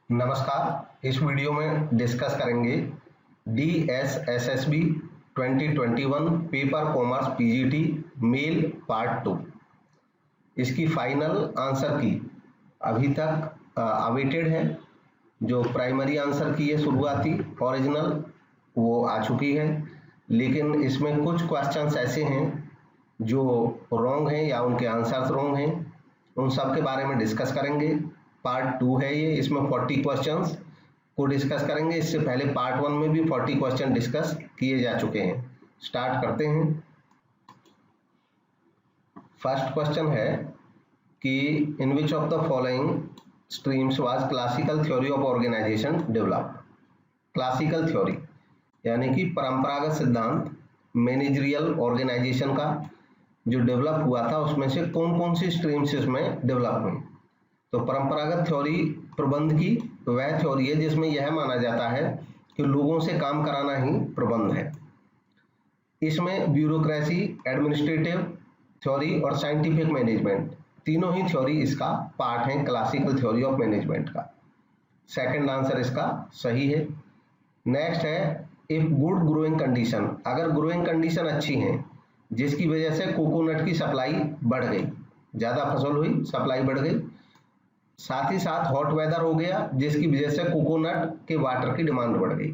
नमस्कार। इस वीडियो में डिस्कस करेंगे DSSSB 2021 paper commerce PGT male part 2। इसकी फाइनल आंसर की अभी तक अवेटेड है। जो प्राइमरी आंसर की है शुरुआती ओरिजिनल वो आ चुकी है, लेकिन इसमें कुछ क्वेश्चंस ऐसे हैं जो रॉन्ग हैं या उनके आंसर्स रॉन्ग हैं। उन सब के बारे में डिस्कस करेंगे। पार्ट 2 है ये, इसमें 40 क्वेश्चंस को डिस्कस करेंगे। इससे पहले पार्ट 1 में भी 40 क्वेश्चन डिस्कस किए जा चुके हैं। स्टार्ट करते हैं। फर्स्ट क्वेश्चन है कि in which of the following streams was classical theory of organisation develop. Classical theory यानी कि परंपरागत सिद्धांत मैनेजरियल ऑर्गेनाइजेशन का जो डेवलप हुआ था, उसमें से कौन कौन सी स्ट्रीम्स इसमें डेवलप हुई। तो परंपरागत थ्योरी प्रबंध की वह थ्योरी है जिसमें यह माना जाता है कि लोगों से काम कराना ही प्रबंध है। इसमें ब्यूरोक्रेसी, एडमिनिस्ट्रेटिव थ्योरी और साइंटिफिक मैनेजमेंट तीनों ही थ्योरी इसका पार्ट है क्लासिकल थ्योरी ऑफ मैनेजमेंट का। सेकंड आंसर इसका सही है। नेक्स्ट है इफ गुड ग्रोइंग कंडीशन, अगर ग्रोइंग कंडीशन अच्छी है जिसकी वजह से कोकोनट की सप्लाई बढ़ गई, ज्यादा फसल हुई, सप्लाई बढ़ गई, साथ ही साथ हॉट वेदर हो गया जिसकी वजह से कोकोनट के वाटर की डिमांड बढ़ गई,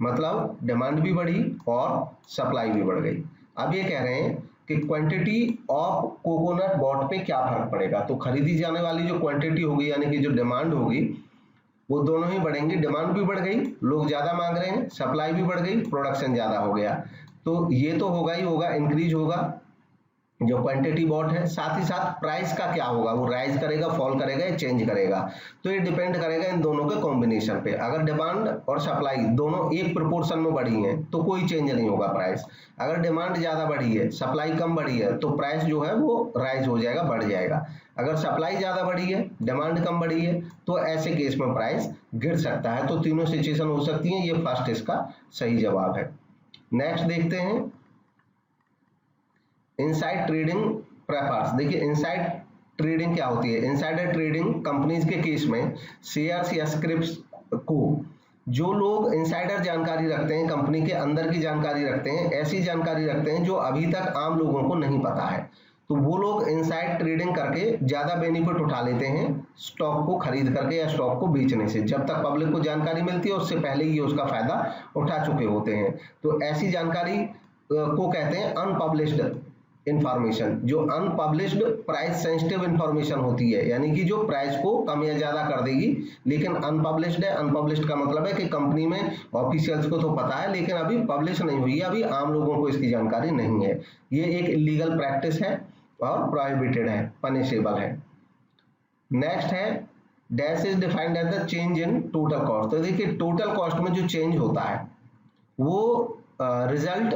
मतलब डिमांड भी बढ़ी और सप्लाई भी बढ़ गई। अब ये कह रहे हैं कि क्वांटिटी ऑफ कोकोनट बॉट पे क्या फर्क पड़ेगा। तो खरीदी जाने वाली जो क्वांटिटी होगी यानी कि जो डिमांड होगी वो दोनों ही बढ़ेंगी। डिमांड भी बढ़ गई, लोग ज्यादा मांग रहे हैं, सप्लाई भी बढ़ गई, प्रोडक्शन ज्यादा हो गया, तो ये तो होगा ही होगा, इंक्रीज होगा जो क्वांटिटी बॉट है। साथ ही साथ प्राइस का क्या होगा, वो राइज करेगा, फॉल करेगा या चेंज करेगा। तो ये डिपेंड करेगा इन दोनों के कॉम्बिनेशन पे। अगर डिमांड और सप्लाई दोनों एक प्रोपोर्शन में बढ़ी हैं तो कोई चेंज नहीं होगा प्राइस। अगर डिमांड ज्यादा बढ़ी है, सप्लाई कम बढ़ी है, तो प्राइस जो है वो राइज हो जाएगा, बढ़ जाएगा। अगर सप्लाई ज्यादा बढ़ी है, डिमांड कम बढ़ी है, तो ऐसे केस में प्राइस गिर सकता है। तो तीनों सिचुएशन हो सकती है। ये फर्स्ट इसका सही जवाब है। नेक्स्ट देखते हैं इनसाइड ट्रेडिंग प्रेफर्स। देखिए इनसाइड ट्रेडिंग क्या होती है। इनसाइडर ट्रेडिंग कंपनीज के केस में शेयर्स या स्क्रिप्ट्स को जो लोग इनसाइडर जानकारी रखते हैं, कंपनी के अंदर की जानकारी रखते हैं, ऐसी जानकारी रखते हैं जो अभी तक आम लोगों को नहीं पता है, तो वो लोग इनसाइड ट्रेडिंग करके ज्यादा बेनिफिट उठा लेते हैं स्टॉक को खरीद करके या स्टॉक को बेचने से। जब तक पब्लिक को जानकारी मिलती है उससे पहले ही उसका फायदा उठा चुके होते हैं। तो ऐसी जानकारी को कहते हैं अनपब्लिश्ड इंफॉर्मेशन। जो अनपब्लिश्ड प्राइस सेंसिटिव इंफॉर्मेशन होती है, यानी कि जो प्राइस को कम या ज्यादा कर देगी, लेकिन अनपब्लिश्ड है। अनपब्लिश्ड का मतलब है कि कंपनी में ऑफिशियल्स को तो पता है लेकिन अभी पब्लिश नहीं हुई है, अभी आम लोगों को इसकी जानकारी नहीं है। ये एक इलीगल प्रैक्टिस है और प्रोहिबिटेड है, पनिशेबल है। नेक्स्ट है dash is defined as the change in total cost. तो देखिए टोटल कॉस्ट में जो चेंज होता है वो result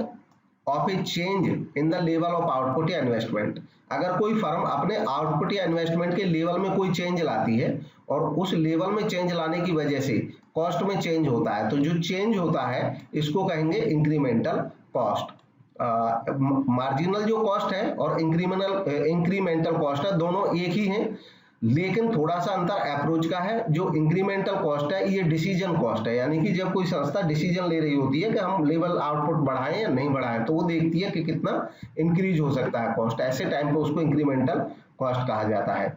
of A change in the level of output या इन्वेस्टमेंट। अगर कोई फर्म अपने आउटपुट या इन्वेस्टमेंट के लेवल में कोई चेंज लाती है और उस लेवल में चेंज लाने की वजह से कॉस्ट में चेंज होता है, तो जो चेंज होता है इसको कहेंगे इंक्रीमेंटल कॉस्ट। मार्जिनल जो कॉस्ट है और इंक्रीमेंटल कॉस्ट है, दोनों एक ही हैं, लेकिन थोड़ा सा अंतर अप्रोच का है। जो इंक्रीमेंटल कॉस्ट है ये डिसीजन कॉस्ट है, यानी कि जब कोई संस्था डिसीजन ले रही होती है कि हम लेवल आउटपुट बढ़ाएं या नहीं बढ़ाएं, तो वो देखती है कि कितना इंक्रीज हो सकता है कॉस्ट। ऐसे टाइम पे उसको इंक्रीमेंटल कॉस्ट कहा जाता है।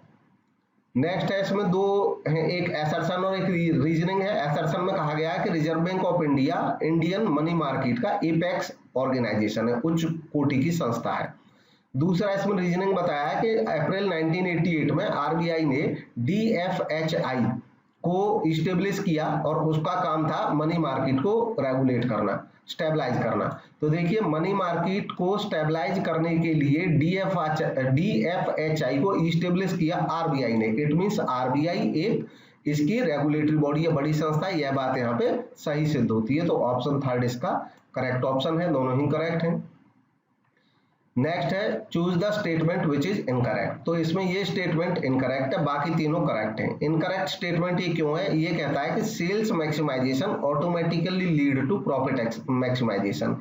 नेक्स्ट है इसमें दो है, एक एसर्शन और एक रीजनिंग है। एसर्शन में कहा गया है कि reserve bank of India Indian money market का एपेक्स ऑर्गेनाइजेशन है, उच्च कोटि की संस्था है। दूसरा इसमें रीजनिंग बताया है कि अप्रैल 1988 में आरबीआई ने DFHI को इस्टेब्लिश किया और उसका काम था मनी मार्केट को रेगुलेट करना, स्टेबलाइज करना। तो देखिए मनी मार्केट को स्टेबलाइज करने के लिए DFHI को इस्टेब्लिश किया आरबीआई ने। इट मींस आरबीआई एक इसकी रेगुलेटरी बॉडी है, बड़ी संस्था है। यह बात यहाँ पे सही सिद्ध होती है। तो ऑप्शन थर्ड इसका करेक्ट ऑप्शन है, दोनों ही करेक्ट हैं। नेक्स्ट है choose the statement which is incorrect. तो इसमें ये स्टेटमेंट इनकरेक्ट है, बाकी तीनों करेक्ट हैं। इनकरेक्ट स्टेटमेंट ये क्यों है? ये कहता है कि sales maximization automatically lead to profit maximization.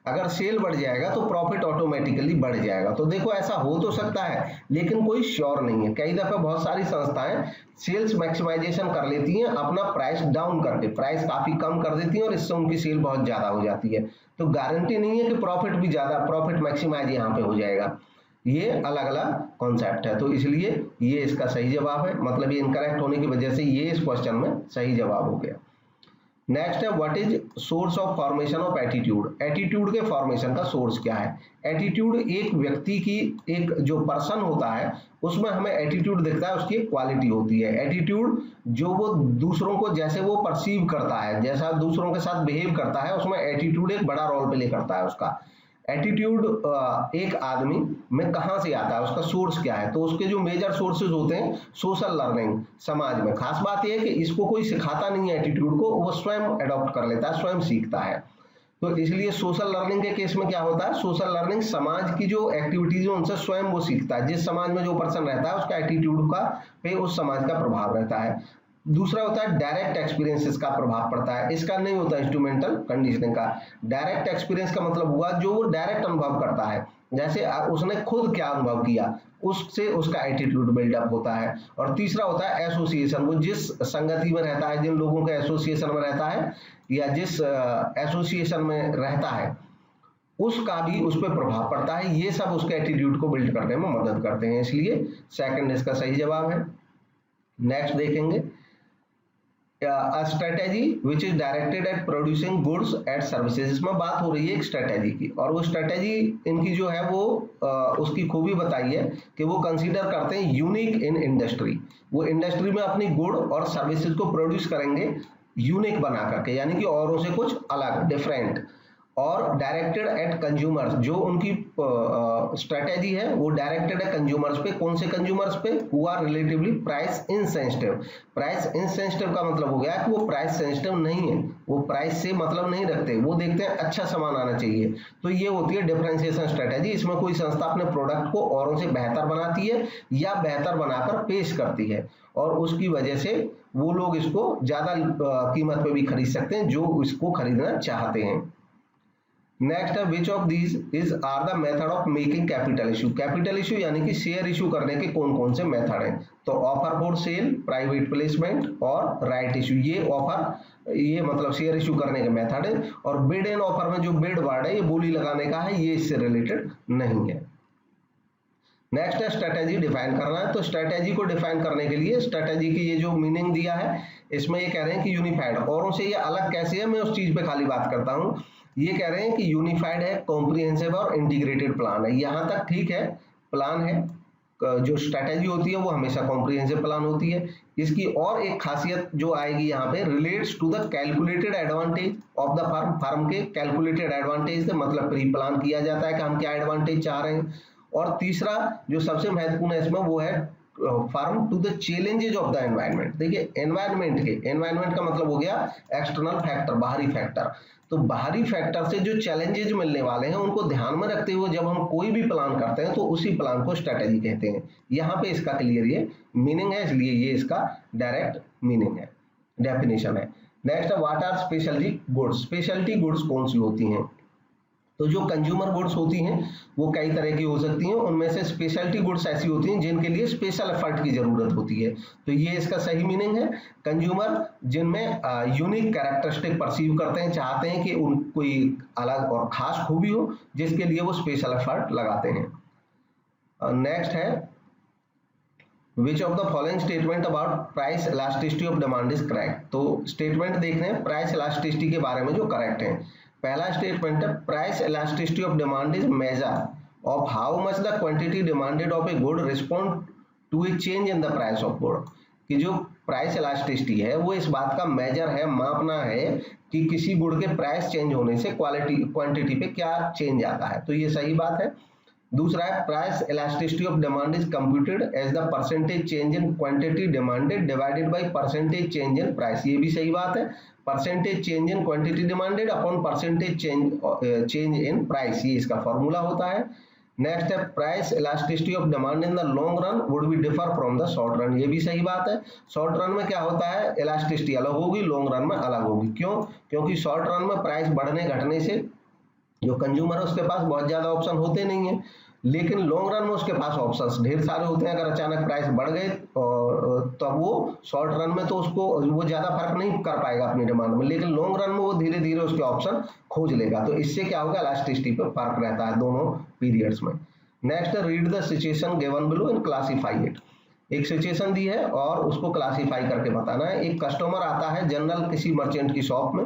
अगर सेल बढ़ जाएगा तो प्रॉफिट ऑटोमेटिकली बढ़ जाएगा। तो देखो ऐसा हो तो सकता है लेकिन कोई श्योर नहीं है। कई दफे बहुत सारी संस्थाएं सेल्स मैक्सिमाइजेशन कर लेती हैं अपना प्राइस डाउन करके, प्राइस काफी कम कर देती हैं और इससे उनकी सेल बहुत ज्यादा हो जाती है। तो गारंटी नहीं है कि प्रॉफिट भी ज्यादा, प्रॉफिट मैक्सिमाइज यहाँ पे हो जाएगा। ये अलग अलग कॉन्सेप्ट है, तो इसलिए ये इसका सही जवाब है, मतलब ये इनकरेक्ट होने की वजह से ये इस क्वेश्चन में सही जवाब हो गया। नेक्स्ट है what is source of formation of attitude. Attitude के फॉर्मेशन का सोर्स क्या है। एटीट्यूड एक व्यक्ति की, एक जो पर्सन होता है उसमें हमें एटीट्यूड दिखता है, उसकी एक क्वालिटी होती है। एटीट्यूड जो वो दूसरों को जैसे वो परसीव करता है, जैसा दूसरों के साथ बिहेव करता है, उसमें एटीट्यूड एक बड़ा रोल प्ले करता है उसका। एटीट्यूड एक आदमी में कहाँ से आता है, उसका सोर्स क्या है। तो उसके जो मेजर सोर्सेज होते हैं सोशल लर्निंग, समाज में। खास बात यह है कि इसको कोई सिखाता नहीं है एटीट्यूड को, वो स्वयं अडॉप्ट कर लेता है, स्वयं सीखता है। तो इसलिए सोशल लर्निंग के केस में क्या होता है, सोशल लर्निंग समाज की जो एक्टिविटीज है उनसे स्वयं वो सीखता है। जिस समाज में जो पर्सन रहता है उसका एटीट्यूड का पे उस समाज का प्रभाव रहता है। दूसरा होता है डायरेक्ट एक्सपीरियंसेस का प्रभाव पड़ता है, इसका नहीं होता इंस्ट्रूमेंटल कंडीशनिंग का। डायरेक्ट एक्सपीरियंस का मतलब हुआ जो वो डायरेक्ट अनुभव करता है, जैसे उसने खुद क्या अनुभव किया उससे उसका एटीट्यूड बिल्डअप होता है। और तीसरा होता है एसोसिएशन, वो जिस संगति में रहता है, जिन लोगों के एसोसिएशन में रहता है या जिस एसोसिएशन में रहता है उसका भी उस पर प्रभाव पड़ता है। ये सब उसके एटीट्यूड को बिल्ड करने में मदद करते हैं, इसलिए सेकंड इसका सही जवाब है। नेक्स्ट देखेंगे a strategy which is directed at producing goods and services। इसमें बात हो रही है एक स्ट्रेटेजी की, और वो स्ट्रेटेजी इनकी जो है वो उसकी खूबी बताई है कि वो कंसीडर करते हैं यूनिक इन इंडस्ट्री। वो इंडस्ट्री में अपनी गुड और सर्विसेज को प्रोड्यूस करेंगे यूनिक बना करके, यानी कि औरों से कुछ अलग, डिफरेंट। और डायरेक्टेड एट कंज्यूमर्स, जो उनकी स्ट्रेटेजी है वो डायरेक्टेड है कंज्यूमर्स पे। कौन से कंज्यूमर्स पे, who are relatively price insensitive. Price insensitive का मतलब हो गया कि वो प्राइस सेंसिटिव नहीं है, वो प्राइस से मतलब नहीं रखते, वो देखते हैं अच्छा सामान आना चाहिए। तो ये होती है डिफरेंशिएशन स्ट्रेटेजी। इसमें कोई संस्था अपने प्रोडक्ट को औरों से बेहतर बनाती है या बेहतर बनाकर पेश करती है, और उसकी वजह से वो लोग इसको ज्यादा कीमत पे भी खरीद सकते हैं जो इसको खरीदना चाहते हैं। नेक्स्ट है which of these is are the method of making capital issue. Capital issue यानी कि शेयर इशू करने के कौन कौन से मेथड हैं। तो offer for sale, private placement और राइट इशू, ये ऑफर, ये मतलब शेयर इशू करने के मेथड है। और बिड एंड ऑफर में जो बिड वर्ड है ये बोली लगाने का है, ये इससे रिलेटेड नहीं है। नेक्स्ट है स्ट्रेटेजी डिफाइन करना है। तो स्ट्रेटेजी को डिफाइन करने के लिए स्ट्रेटेजी की ये जो मीनिंग दिया है इसमें ये कह रहे हैं कि यूनिफाइड, औरों से ये अलग कैसे है, मैं उस चीज पे खाली बात करता हूँ। ये कह रहे हैं कि यूनिफाइड है, कॉम्प्रिहेंसिव और इंटीग्रेटेड प्लान है। यहाँ तक ठीक है, प्लान है, जो स्ट्रेटेजी होती है वो हमेशा कॉम्प्रिहेंसिव प्लान होती है। इसकी और एक खासियत जो आएगी यहाँ पे, relates to the calculated advantage of the firm. Firm के कैलकुलेटेड एडवांटेज से मतलब प्री प्लान किया जाता है कि हम क्या एडवांटेज चाह रहे हैं। और तीसरा जो सबसे महत्वपूर्ण है इसमें वो है firm to the challenges of the environment. देखिए एनवायरनमेंट के, एनवायरनमेंट का मतलब हो गया एक्सटर्नल फैक्टर, बाहरी फैक्टर। तो बाहरी फैक्टर से जो चैलेंजेज मिलने वाले हैं उनको ध्यान में रखते हुए जब हम कोई भी प्लान करते हैं तो उसी प्लान को स्ट्रेटेजी कहते हैं। यहाँ पे इसका क्लियर ये मीनिंग है, इसलिए ये इसका डायरेक्ट मीनिंग है, डेफिनेशन है। नेक्स्ट है what are speciality goods. Speciality goods कौन सी होती हैं। तो जो कंज्यूमर गुड्स होती हैं वो कई तरह की हो सकती हैं, उनमें से स्पेशलिटी गुड्स ऐसी होती हैं जिनके लिए स्पेशल एफर्ट की जरूरत होती है। तो ये इसका सही मीनिंग है। कंज्यूमर जिनमें यूनिक कैरेक्टरिस्टिक परसीव करते हैं, चाहते हैं कि उन कोई अलग और खास खूबी हो जिसके लिए वो स्पेशल एफर्ट लगाते हैं। नेक्स्ट है which of the following statement about price elasticity of demand is correct. तो स्टेटमेंट देख रहे हैं प्राइस इलास्टिसिटी के बारे में जो करेक्ट है। पहला स्टेटमेंट है price elasticity of demand is measure of how much the quantity demanded of a good respond to a change in the price of good. कि जो प्राइस इलास्टिसिटी है वो इस बात का मेजर है, मापना है कि किसी गुड के प्राइस चेंज होने से क्वांटिटी पे क्या चेंज आता है। तो ये सही बात है। दूसरा है price elasticity of demand is computed as the percentage change in quantity demanded divided by percentage change in price. ये भी सही बात है। Percentage change in quantity demanded upon percentage change in price, ये इसका फॉर्मूला होता है। नेक्स्ट है price elasticity of demand in the long run would be differ from the short run. ये भी सही बात है। शॉर्ट रन में क्या होता है, इलास्टिसिटी अलग होगी, लॉन्ग रन में अलग होगी। क्यों? क्योंकि शॉर्ट रन में प्राइस बढ़ने घटने से जो कंज्यूमर है उसके पास बहुत ज्यादा ऑप्शन होते नहीं है, लेकिन लॉन्ग रन में उसके पास ऑप्शंस ढेर सारे होते हैं। अगर अचानक प्राइस बढ़ गए और तब वो शॉर्ट रन में तो उसको वो ज्यादा फर्क नहीं कर पाएगा अपनी डिमांड में, लेकिन लॉन्ग रन में वो धीरे धीरे उसके ऑप्शन खोज लेगा। तो इससे क्या होगा, इलास्टिसिटी पे फर्क रहता है दोनों पीरियड्स में। Next, read the situation given below and classify it. एक सिचुएशन दी है और उसको क्लासीफाई करके बताना है। एक कस्टमर आता है जनरल किसी मर्चेंट की शॉप में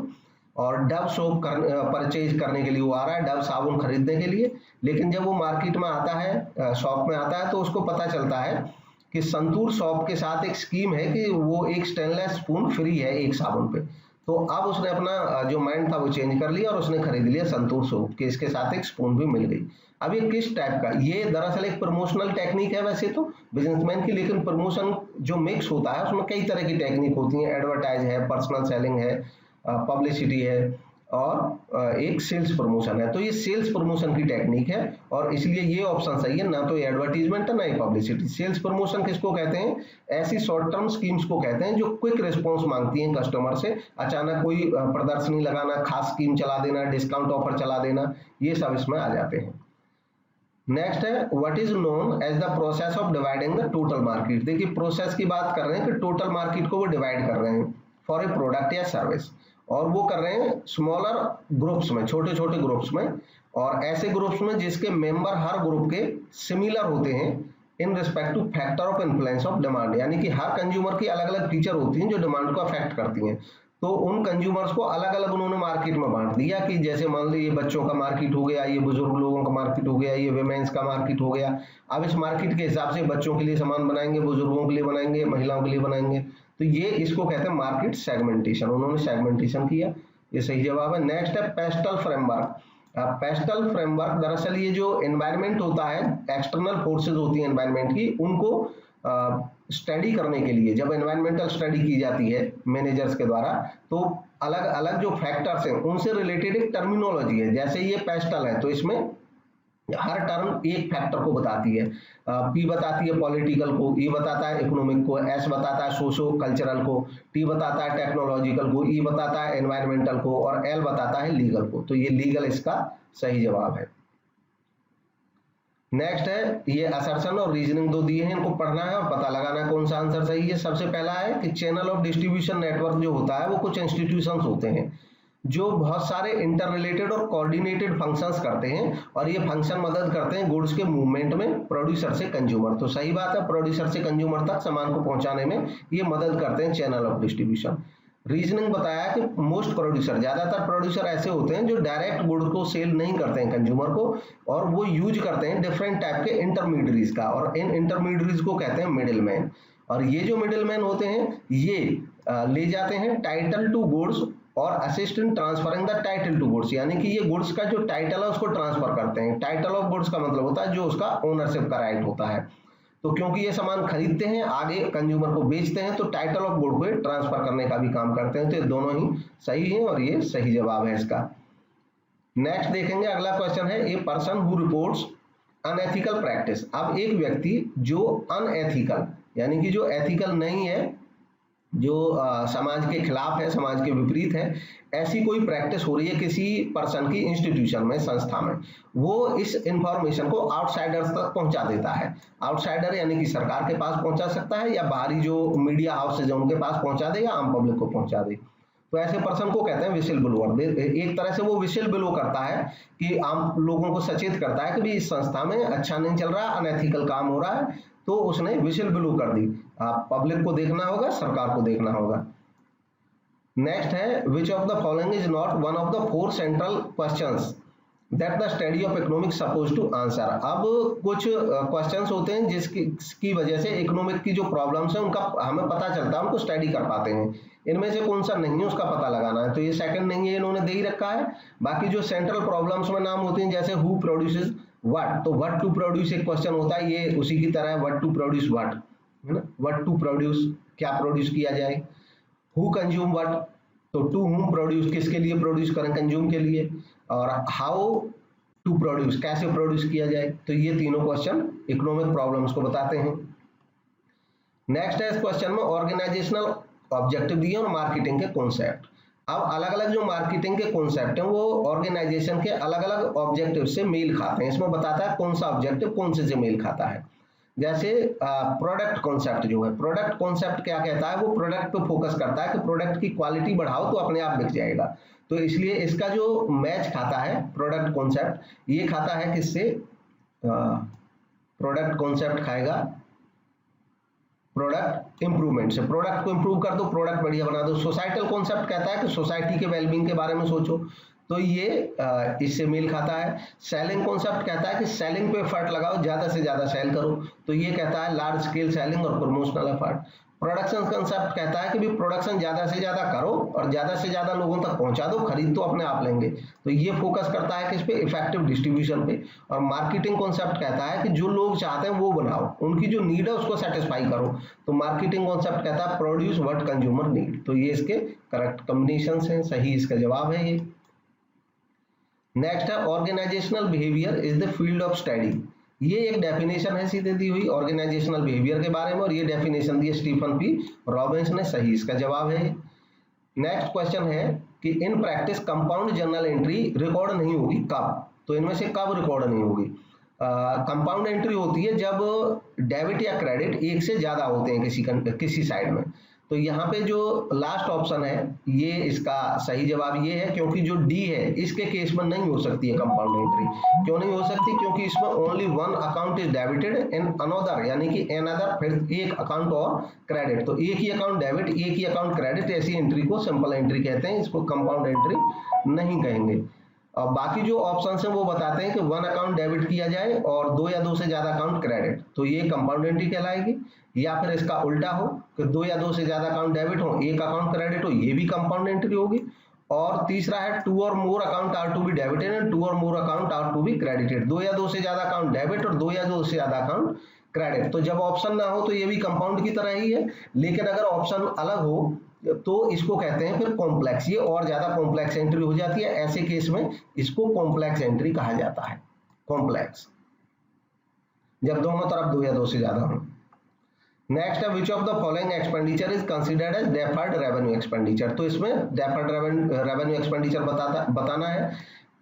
और डव सोप परचेज करने के लिए वो आ रहा है, डव साबुन खरीदने के लिए। लेकिन जब वो मार्केट में आता है, शॉप में आता है, तो उसको पता चलता है कि संतूर शॉप के साथ एक स्कीम है कि वो एक स्टेनलेस स्पून फ्री है एक साबुन पे। तो अब उसने अपना जो माइंड था वो चेंज कर लिया और उसने खरीद लिया संतूर सोप के, इसके साथ एक स्पून भी मिल गई। अब ये किस टाइप का, ये दरअसल एक प्रमोशनल टेक्निक है वैसे तो बिजनेसमैन की, लेकिन प्रमोशन जो मिक्स होता है उसमें कई तरह की टेक्निक होती है। एडवर्टाइज है, पर्सनल सेलिंग है, पब्लिसिटी है और एक सेल्स प्रमोशन है। तो ये सेल्स प्रमोशन की टेक्निक है और इसलिए ये ऑप्शन सही है, ना तो ये एडवर्टीजमेंट है ना ये पब्लिसिटी। सेल्स प्रमोशन किसको कहते हैं, ऐसी शॉर्ट टर्म स्कीम्स को कहते हैं जो क्विक रिस्पॉन्स मांगती हैं कस्टमर से। अचानक कोई प्रदर्शनी लगाना, खास स्कीम चला देना, डिस्काउंट ऑफर चला देना, ये सब इसमें आ जाते हैं। नेक्स्ट है what is known as the process of dividing the total market. देखिए प्रोसेस की बात कर रहे हैं कि टोटल मार्केट को वो डिवाइड कर रहे हैं फॉर ए प्रोडक्ट या सर्विस, और वो कर रहे हैं स्मॉलर ग्रुप्स में, छोटे छोटे ग्रुप्स में, और ऐसे ग्रुप्स में जिसके मेंबर हर ग्रुप के सिमिलर होते हैं in respect two factor of influence of demand. यानी कि हर कंज्यूमर की अलग अलग फीचर होती हैं जो डिमांड को अफेक्ट करती हैं। तो उन कंज्यूमर्स को अलग अलग उन्होंने मार्केट में बांट दिया कि जैसे मान लो ये बच्चों का मार्केट हो गया, ये बुजुर्ग लोगों का मार्केट हो गया, ये विमेंस का मार्केट हो गया। अब इस मार्केट के हिसाब से बच्चों के लिए सामान बनाएंगे, बुजुर्गों के लिए बनाएंगे, महिलाओं के लिए बनाएंगे। तो ये इसको कहते हैं मार्केट सेगमेंटेशन, उन्होंने सेगमेंटेशन किया, ये सही जवाब है। नेक्स्ट है पेस्टल फ्रेमवर्क। पेस्टल फ्रेमवर्क दरअसल ये जो एनवायरनमेंट होता है, एक्सटर्नल फोर्सेज होती है एनवायरनमेंट की, उनको स्टडी करने के लिए जब एनवायरमेंटल स्टडी की जाती है मैनेजर्स के द्वारा, तो अलग अलग जो फैक्टर्स हैं उनसे रिलेटेड एक टर्मिनोलॉजी है। जैसे ये पेस्टल है तो इसमें हर टर्म एक फैक्टर को बताती है। पी बताती है पॉलिटिकल को, ई बताता है इकोनॉमिक को, एस बताता है सोशो कल्चरल को, टी बताता है टेक्नोलॉजिकल को, ई बताता है एनवायरमेंटल को, और एल बताता है लीगल को। तो ये लीगल इसका सही जवाब है। नेक्स्ट है ये असर्शन और रीजनिंग दो दिए हैं, इनको पढ़ना है और पता लगाना है कौन सा आंसर सही है। सबसे पहला है कि चैनल ऑफ डिस्ट्रीब्यूशन नेटवर्क जो होता है वो कुछ इंस्टीट्यूशंस होते हैं जो बहुत सारे इंटर रिलेटेड और कोऑर्डिनेटेड फंक्शंस करते हैं, और ये फंक्शन मदद करते हैं गुड्स के मूवमेंट में प्रोड्यूसर से कंज्यूमर। तो सही बात है, प्रोड्यूसर से कंज्यूमर तक सामान को पहुंचाने में ये मदद करते हैं चैनल ऑफ डिस्ट्रीब्यूशन। रीजनिंग बताया कि मोस्ट प्रोड्यूसर, ज्यादातर प्रोड्यूसर ऐसे होते हैं जो डायरेक्ट गुड को सेल नहीं करते हैं कंज्यूमर को, और वो यूज करते हैं डिफरेंट टाइप के इंटरमीडियरीज का, और इन इंटरमीडियरीज को कहते हैं मिडिलमैन। और ये जो मिडिलमैन होते हैं ये ले जाते हैं टाइटल टू गुड्स और assist in transferring the title to goods, यानी कि ये गुड्स का जो टाइटल है उसको ट्रांसफर करते हैं। टाइटल ऑफ गुड्स का मतलब होता है जो उसका ओनरशिप का राइट होता है। तो क्योंकि ये सामान खरीदते हैं आगे कंज्यूमर को बेचते हैं, तो टाइटल ऑफ गुड को ट्रांसफर करने का भी काम करते हैं। तो ये दोनों ही सही हैं और ये सही जवाब है इसका। नेक्स्ट देखेंगे, अगला क्वेश्चन है a person who reports unethical practice. अब एक व्यक्ति जो अनएथिकल यानी कि जो एथिकल नहीं है, जो समाज के खिलाफ है, समाज के विपरीत है, ऐसी कोई प्रैक्टिस हो रही है किसी पर्सन की इंस्टीट्यूशन में, संस्था में, वो इस इंफॉर्मेशन को आउटसाइडर्स तक पहुंचा देता है। आउटसाइडर यानी कि सरकार के पास पहुंचा सकता है या बाहरी जो मीडिया हाउसेज है उनके पास पहुंचा दे या आम पब्लिक को पहुंचा दे। तो ऐसे पर्सन को कहते हैं विशिल ब्लोअर। एक तरह से वो विशिल ब्लो करता है कि आम लोगों को सचेत करता है कि भी इस संस्था में अच्छा नहीं चल रहा, अनएथिकल काम हो रहा है, तो उसने विशिल ब्लो कर दी। आप पब्लिक को देखना होगा, सरकार को देखना होगा। नेक्स्ट है which of the following is not one of the 4 central questions that the study of economics suppose to answer. अब कुछ क्वेश्चंस होते हैं जिसकी वजह से इकोनॉमिक की जो प्रॉब्लम्स है उनका हमें पता चलता है, उनको स्टडी कर पाते हैं। इनमें से कौन सा नहीं है उसका पता लगाना है। तो ये सेकंड नहीं है, इन्होंने दे ही रखा है। बाकी जो सेंट्रल प्रॉब्लम्स में नाम होते हैं जैसे हु प्रोड्यूसेस व्हाट, तो व्हाट टू प्रोड्यूस एक क्वेश्चन होता है, ये उसी की तरह है, व्हाट टू प्रोड्यूस व्हाट, है ना, व्हाट टू प्रोड्यूस क्या प्रोड्यूस किया जाए। हु कंज्यूम व्हाट, तो टू हुम प्रोड्यूस किसके लिए प्रोड्यूस करें, कंज्यूम के लिए। और हाउ टू प्रोड्यूस कैसे प्रोड्यूस किया जाए। तो ये तीनों क्वेश्चन इकोनॉमिक प्रॉब्लम्स को बताते हैं। नेक्स्ट है इस क्वेश्चन में ऑर्गेनाइजेशनल ऑब्जेक्टिव दिए और मार्केटिंग के कॉन्सेप्ट। अब अलग अलग जो मार्केटिंग के कॉन्सेप्ट हैं वो ऑर्गेनाइजेशन के अलग अलग ऑब्जेक्टिव से मेल खाते हैं। इसमें बताता है कौन सा ऑब्जेक्टिव कौन से मेल खाता है। जैसे प्रोडक्ट कॉन्सेप्ट जो है, प्रोडक्ट कॉन्सेप्ट क्या कहता है, वो प्रोडक्ट पे फोकस करता है कि प्रोडक्ट की क्वालिटी बढ़ाओ तो अपने आप बिक जाएगा। तो इसलिए इसका जो मैच खाता है प्रोडक्ट कॉन्सेप्ट, ये खाता है किससे, प्रोडक्ट कॉन्सेप्ट खाएगा प्रोडक्ट इंप्रूवमेंट से। प्रोडक्ट को इंप्रूव कर दो, प्रोडक्ट बढ़िया बना दो। सोसाइटल कॉन्सेप्ट कहता है कि सोसाइटी के वेलबींग के बारे में सोचो, तो ये इससे मेल खाता है। सेलिंग कॉन्सेप्ट कहता है कि सेलिंग पे एफर्ट लगाओ, ज्यादा से ज्यादा सेल करो, तो ये कहता है लार्ज स्केल सेलिंग और प्रमोशनल एफर्ट। प्रोडक्शन कॉन्सेप्ट कहता है कि भी प्रोडक्शन ज्यादा से ज्यादा करो और ज्यादा से ज्यादा लोगों तक पहुंचा दो, खरीद तो अपने आप लेंगे, तो ये फोकस करता है कि इस पे इफेक्टिव डिस्ट्रीब्यूशन पे। और मार्केटिंग कॉन्सेप्ट कहता है कि जो लोग चाहते हैं वो बनाओ, उनकी जो नीड है उसको सेटिस्फाई करो, तो मार्केटिंग कॉन्सेप्ट कहता है प्रोड्यूस व्हाट कंज्यूमर नीड। तो ये इसके करेक्ट कॉम्बिनेशन हैं, सही इसका जवाब है ये। नेक्स्ट है organizational behaviour is the field of study. ये एक डेफिनेशन है सीधे दी हुई ऑर्गेनाइजेशनल बिहेवियर के बारे में, और ये डेफिनेशन दी स्टीफन पी रॉबिन्स ने, सही इसका जवाब है। नेक्स्ट क्वेश्चन है कि in practice compound journal entry record नहीं होगी कब, तो इनमें से कब रिकॉर्ड नहीं होगी। कंपाउंड एंट्री होती है जब डेबिट या क्रेडिट एक से ज्यादा होते हैं किसी साइड में। तो यहाँ पे जो लास्ट ऑप्शन है ये इसका सही जवाब ये है, क्योंकि जो डी है इसके केस में नहीं हो सकती है कंपाउंड एंट्री। क्यों नहीं हो सकती, क्योंकि इसमें only one account is debited and another, यानी कि अनदर फिर एक अकाउंट और क्रेडिट, तो एक ही अकाउंट डेबिट एक ही अकाउंट क्रेडिट, ऐसी एंट्री को सिंपल एंट्री कहते हैं, इसको कंपाउंड एंट्री नहीं कहेंगे। और बाकी जो ऑप्शन है वो बताते हैं कि वन अकाउंट डेबिट किया जाए और दो या दो से ज्यादा अकाउंट क्रेडिट, तो ये कंपाउंड एंट्री कहलाएगी। या फिर इसका उल्टा हो कि दो या दो से ज्यादा अकाउंट डेबिट हो एक अकाउंट क्रेडिट हो, ये भी कंपाउंड एंट्री होगी। और तीसरा है two or more account are to be debited and two or more account are to be credited, दो या दो से ज्यादा अकाउंट डेबिट और दो या दो से ज्यादा अकाउंट क्रेडिट। तो जब ऑप्शन ना हो तो ये भी कंपाउंड की तरह ही है, लेकिन अगर ऑप्शन अलग हो तो इसको कहते हैं फिर कॉम्प्लेक्स, ये और ज्यादा कॉम्प्लेक्स एंट्री हो जाती है, ऐसे केस में इसको कॉम्प्लेक्स एंट्री कहा जाता है, कॉम्प्लेक्स, जब दोनों तरफ दो या दो से ज्यादा हो। नेक्स्ट है which of the following expenditure is considered as deferred revenue expenditure, तो इसमें डेफर्ड रेवेन्यू एक्सपेंडिचर बताना है।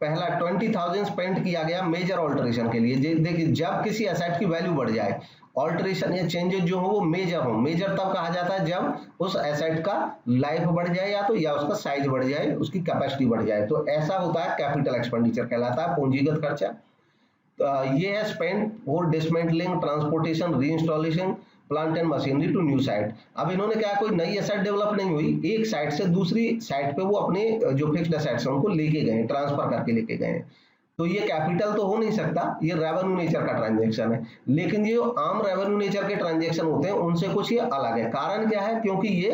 पहला 20,000 स्पेंड किया गया मेजर ऑल्टरेशन के लिए। देखिए जब किसी एसेट की वैल्यू बढ़ जाए, ऑल्टरेशन या चेंजेस जो हो वो मेजर हो, मेजर तब कहा जाता है जब उस एसेट का लाइफ बढ़ जाए या तो या उसका साइज बढ़ जाए, उसकी कैपेसिटी बढ़ जाए, तो ऐसा होता है कैपिटल एक्सपेंडिचर कहलाता है, पूंजीगत खर्चा। ये है spend for dismantling, transportation, reinstallation plant and machinery to new site. अब इन्होंने क्या, कोई नई एसेट डेवलप नहीं हुई, एक साइट से दूसरी साइट पे वो अपने जो फिक्स्ड एसेट्स हैं उनको लेके गए, ट्रांसफर करके लेके गए, तो ये कैपिटल तो हो नहीं सकता, ये रेवेन्यू नेचर का ट्रांजैक्शन है। लेकिन ये जो आम रेवेन्यू नेचर के ट्रांजैक्शन होते हैं उनसे कुछ ये अलग है। कारण क्या है, क्योंकि ये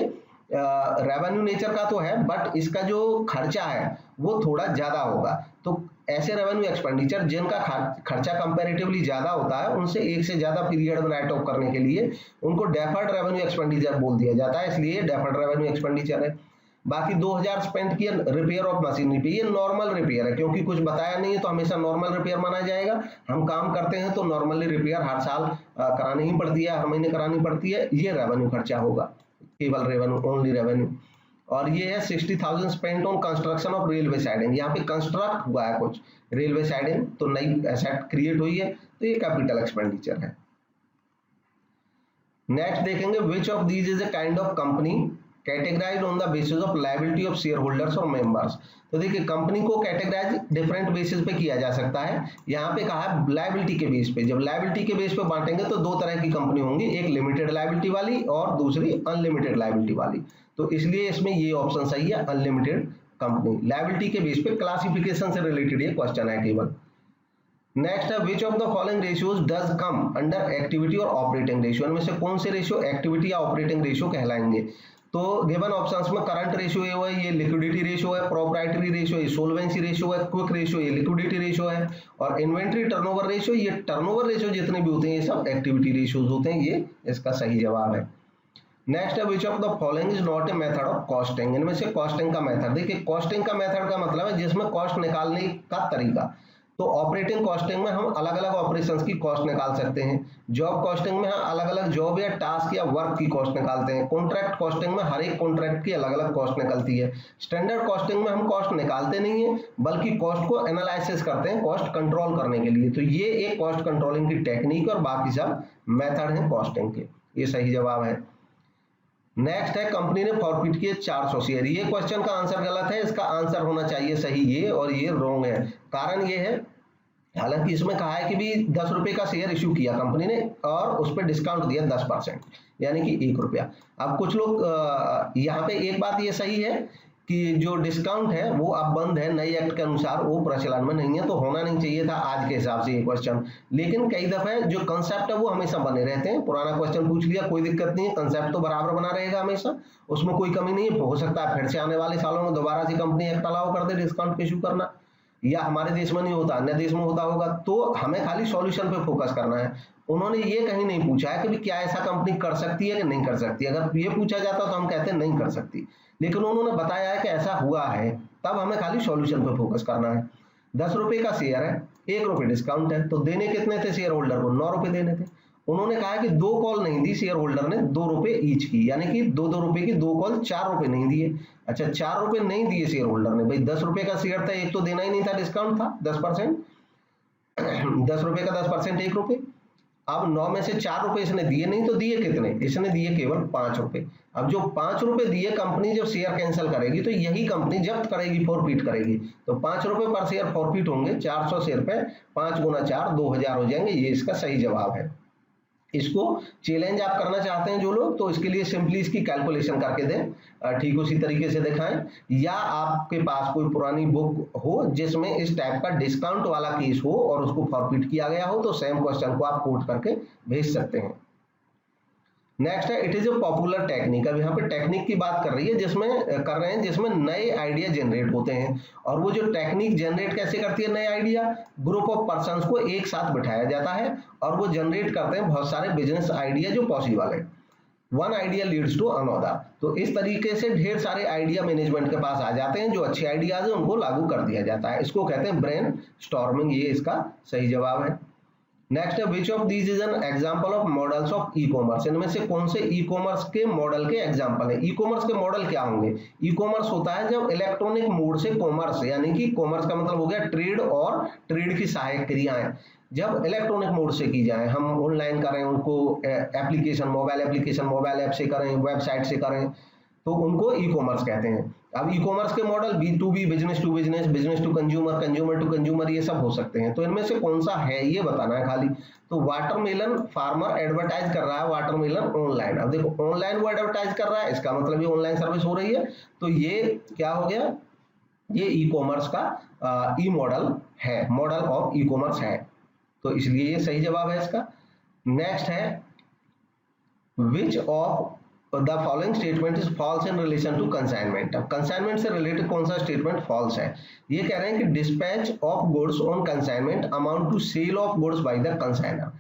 रेवेन्यू नेचर का तो है बट इसका जो खर्चा है वो थोड़ा ज्यादा होगा। तो ऐसे रेवेन्यू एक्सपेंडिचर जिनका खर्चा कंपैरेटिवली ज्यादा होता है उनसे एक से ज्यादा पीरियड में राइट ऑफ करने के लिए उनको डेफर्ड रेवेन्यू एक्सपेंडिचर बोल दिया जाता है, इसलिए डेफर्ड रेवेन्यू एक्सपेंडिचर है। बाकी 2,000 स्पेंड किया रिपेयर ऑफ मशीनरी पे, ये नॉर्मल रिपेयर है, क्योंकि कुछ बताया नहीं है तो हमेशा नॉर्मल रिपेयर माना जाएगा। हम काम करते हैं तो नॉर्मली रिपेयर हर साल करानी ही पड़ती है, हर महीने करानी पड़ती है, ये रेवेन्यू खर्चा होगा, केवल रेवेन्यू, ओनली रेवेन्यू। और ये है 60,000 spent on construction of railway siding, यहाँ पे कंस्ट्रक्ट हुआ है कुछ रेलवे साइडिंग, तो नई एसेट क्रिएट हुई है, तो ये कैपिटल एक्सपेंडिचर है। नेक्स्ट देखेंगे विच of these is a kind of company categorised on the basis of liability of share holders और मेंबर्स। तो देखिए कंपनी को कैटेगराइज डिफरेंट बेसिस पे किया जा सकता है, यहाँ पे कहा है लायबिलिटी के बेस पे। जब लायबिलिटी के बेस पे बांटेंगे तो दो तरह की कंपनी होंगी, एक लिमिटेड लायबिलिटी वाली और दूसरी अनलिमिटेड लायबिलिटी वाली, तो इसलिए इसमें ये ऑप्शन सही है, अनलिमिटेड कंपनी। लायबिलिटी के बेस पे क्लासिफिकेशन से रिलेटेड ये क्वेश्चन है केवल। नेक्स्ट है which of the following ratios does come under activity और ऑपरेटिंग रेशियो, इनमें से कौन से रेशियो एक्टिविटी या ऑपरेटिंग रेशियो कहलाएंगे। तो गिवन ऑप्शंस में करंट रेशियो है, ये लिक्विडिटी रेशियो है, प्रोप्राइटरी रेशियो ये सोल्वेंसी रेशियो है, क्विक रेशियो ये लिक्विडिटी रेशियो है, और इन्वेंट्री टर्नओवर रेशियो ये टर्नओवर रेशियो जितने भी होते हैं ये सब एक्टिविटी रेशियोज होते हैं, ये इसका सही जवाब है। नेक्स्ट है which of the following is not a method of costing, इनमें से कॉस्टिंग का मेथड, देखिए कॉस्टिंग का मेथड का मतलब है जिसमें कॉस्ट निकालने का तरीका, तो ऑपरेटिंग कॉस्टिंग में हम अलग अलग ऑपरेशंस की कॉस्ट निकाल सकते हैं। जॉब कॉस्टिंग में हम अलग अलग जॉब या टास्क या वर्क की कॉस्ट निकालते हैं। कॉन्ट्रैक्ट कॉस्टिंग में हर एक कॉन्ट्रैक्ट की अलग अलग कॉस्ट निकलती है। स्टैंडर्ड कॉस्टिंग में हम कॉस्ट निकालते नहीं है, बल्कि कॉस्ट को एनालिसिस करते हैं कॉस्ट कंट्रोल करने के लिए। तो ये एक कॉस्ट कंट्रोलिंग की टेक्निक और बाकी सब मेथड है कॉस्टिंग के। ये सही जवाब है। नेक्स्ट है, कंपनी ने फॉरफिट किए 400 शेयर। ये क्वेश्चन का आंसर गलत है, इसका आंसर होना चाहिए सही ये, और ये रॉन्ग है। कारण ये है, हालांकि इसमें कहा है कि भी 10 रुपए का शेयर इश्यू किया कंपनी ने और उस पर डिस्काउंट दिया 10%, यानी कि 1 रुपया। अब कुछ लोग यहाँ पे एक बात ये सही है कि जो डिस्काउंट है वो अब बंद है, नई एक्ट के अनुसार वो प्रचलन में नहीं है, तो होना नहीं चाहिए था आज के हिसाब से ये क्वेश्चन। लेकिन कई दफे जो कंसेप्ट है वो हमेशा बने रहते हैं। पुराना क्वेश्चन पूछ लिया, कोई दिक्कत नहीं है, कंसेप्ट तो बराबर बना रहेगा हमेशा, उसमें कोई कमी नहीं है। हो सकता है फिर से आने वाले सालों में दोबारा से कंपनी एक्ट अलाउ कर दे डिस्काउंट इशू करना, या हमारे देश में नहीं होता अन्य देश में होता होगा। तो हमें खाली सॉल्यूशन पे फोकस करना है। उन्होंने ये कहीं नहीं पूछा है कि क्या ऐसा कंपनी कर सकती है कि नहीं कर सकती। अगर ये पूछा जाता तो हम कहते हैं नहीं कर सकती, लेकिन उन्होंने बताया है कि ऐसा हुआ है, तब हमें खाली सॉल्यूशन पे फोकस करना है। 10 रुपए का शेयर है, 1 रुपए डिस्काउंट है, तो देने कितने थे शेयर होल्डर को? 9 रुपए देने थे। उन्होंने कहा कि 2 कॉल नहीं दी शेयर होल्डर ने, 2 रुपए ईच की, यानी कि 2-2 रुपए की 2 कॉल, 4 रुपए नहीं दिए। अच्छा, 4 रुपए नहीं दिए शेयर होल्डर ने, भाई 10 रुपए का शेयर था, एक तो देना ही नहीं था, डिस्काउंट था 10%, 10 रुपए का 10% 1 रुपए। अब 9 में से 4 रुपए इसने दिए नहीं, तो दिए कितने? इसने दिए केवल 5 रुपए। अब जो 5 रुपए दिए, कंपनी जब शेयर कैंसिल करेगी तो यही कंपनी जब्त करेगी, फॉरफिट करेगी, तो 5 रुपए पर शेयर फॉरफिट होंगे। 400 शेयर पे 5 गुना 4 2000 हो जाएंगे। ये इसका सही जवाब है। इसको चैलेंज आप करना चाहते हैं जो लोग, तो इसके लिए सिंपली इसकी कैलकुलेशन करके दें, ठीक उसी तरीके से दिखाएं, या आपके पास कोई पुरानी बुक हो जिसमें इस टाइप का डिस्काउंट वाला केस हो और उसको फॉरफिट किया गया हो, तो सेम क्वेश्चन को आप कोट करके भेज सकते हैं। नेक्स्ट है, it is a popular technique. अब यहाँ पे टेक्निक की बात कर रहे हैं जिसमें नए आइडिया जनरेट होते हैं। और वो जो टेक्निक जनरेट कैसे करती है नए आइडिया? ग्रुप ऑफ पर्संस को एक साथ बिठाया जाता है और वो जनरेट करते हैं बहुत सारे बिजनेस आइडिया जो पॉसिबल है। One idea leads to another. तो इस तरीके से ढेर सारे आइडिया मैनेजमेंट के पास आ जाते हैं, जो अच्छे आइडियाज है उनको लागू कर दिया जाता है। इसको कहते हैं ब्रेन स्टॉर्मिंग। ये इसका सही जवाब है। नेक्स्ट है, which of these is an example of models of e commerce. इनमें से कौन से ई कॉमर्स के मॉडल के एग्जांपल है? ई कॉमर्स के मॉडल क्या होंगे? ई कॉमर्स होता है जब इलेक्ट्रॉनिक मोड से कॉमर्स, यानी कि कॉमर्स का मतलब हो गया ट्रेड और ट्रेड की सहायक क्रियाएं, जब इलेक्ट्रॉनिक मोड से की जाए, हम ऑनलाइन करें उनको, एप्लीकेशन मोबाइल ऐप से करें, वेबसाइट से करें, तो उनको ई कॉमर्स कहते हैं। अब ई कॉमर्स के model B2B, business to business, business to consumer, consumer to consumer, ये सब हो सकते हैं। तो इनमें से कौन सा है ये बताना है खाली। तो वाटरमेलन फार्मर एडवर्टाइज कर रहा है वाटरमेलन ऑनलाइन। अब देखो, ऑनलाइन वो एडवर्टाइज कर रहा है, इसका मतलब ये ऑनलाइन सर्विस हो रही है, तो ये क्या हो गया? ये ई कॉमर्स का ई मॉडल है, मॉडल ऑफ ई कॉमर्स है, तो इसलिए ये सही जवाब है इसका। नेक्स्ट है, which of the following statement is false in relation to consignment. अब कंसाइनमेंट से रिलेटेड कौन सा स्टेटमेंट फॉल्स है? ये कह रहे हैं कि dispatch of goods on consignment amount to sale of goods by the consignor.